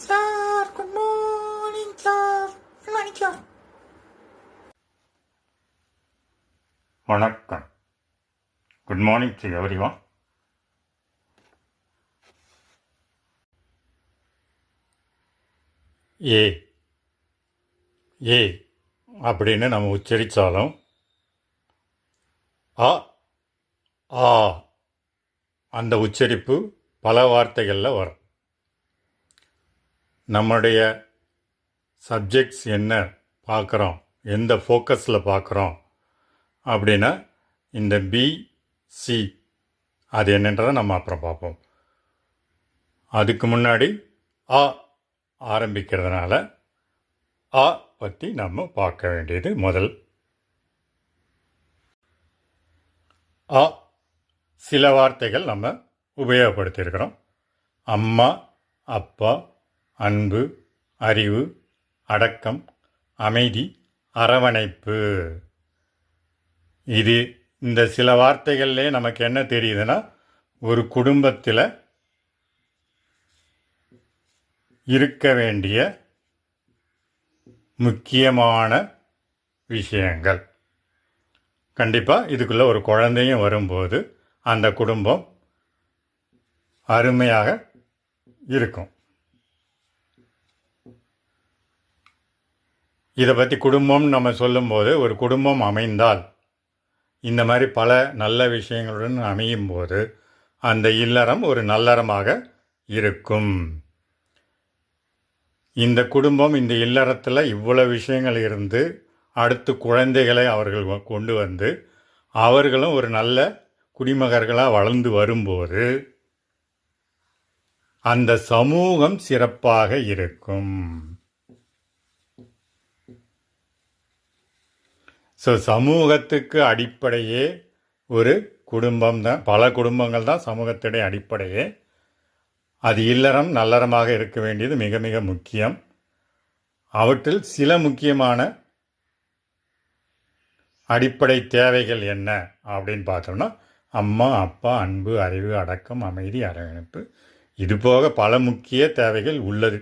Sir, good morning, sir. Good morning, sir. வணக்கம். Good morning to everyone. A A அப்படின்னு நம்ம உச்சரித்தாலும் அ ஆ அந்த உச்சரிப்பு பல வார்த்தைகளில் வரும். நம்முடைய சப்ஜெக்ட்ஸ் என்ன பார்க்குறோம், எந்த ஃபோக்கஸில் பார்க்குறோம் அப்படின்னா இந்த பி சி அது என்னன்றதை நம்ம அப்புறம் பார்ப்போம். அதுக்கு முன்னாடி ஆ ஆரம்பிக்கிறதுனால ஆ பற்றி நம்ம பார்க்க வேண்டியது முதல். ஆ சில வார்த்தைகள் நம்ம உபயோகப்படுத்தியிருக்கிறோம். அம்மா, அப்பா, அன்பு, அறிவு, அடக்கம், அமைதி, அரவணைப்பு. இது இந்த சில வார்த்தைகள்லே நமக்கு என்ன தெரியுதுன்னா, ஒரு குடும்பத்தில் இருக்க வேண்டிய முக்கியமான விஷயங்கள். கண்டிப்பாக இதுக்குள்ளே ஒரு குழந்தையும் வரும்போது அந்த குடும்பம் அருமையாக இருக்கும். இதை பற்றி குடும்பம் நம்ம சொல்லும்போது, ஒரு குடும்பம் அமைந்தால் இந்த மாதிரி பல நல்ல விஷயங்களுடன் அமையும் போது அந்த இல்லறம் ஒரு நல்லறமாக இருக்கும். இந்த குடும்பம் இந்த இல்லறத்தில் இவ்வளோ விஷயங்கள் இருந்து அடுத்து குழந்தைகளை அவர்கள் கொண்டு வந்து அவர்களும் ஒரு நல்ல குடிமகர்களாக வளர்ந்து வரும்போது அந்த சமூகம் சிறப்பாக இருக்கும். ஸோ சமூகத்துக்கு அடிப்படையே ஒரு குடும்பம் தான். பல குடும்பங்கள் தான் சமூகத்துடைய அடிப்படையே. அது இல்லறம் நல்லறமாக இருக்க வேண்டியது மிக மிக முக்கியம். அவற்றில் சில முக்கியமான அடிப்படை தேவைகள் என்ன அப்படின்னு பார்த்தோம்னா, அம்மா, அப்பா, அன்பு, அறிவு, அடக்கம், அமைதி, அரவணைப்பு. இது போக பல முக்கிய தேவைகள் உள்ளது.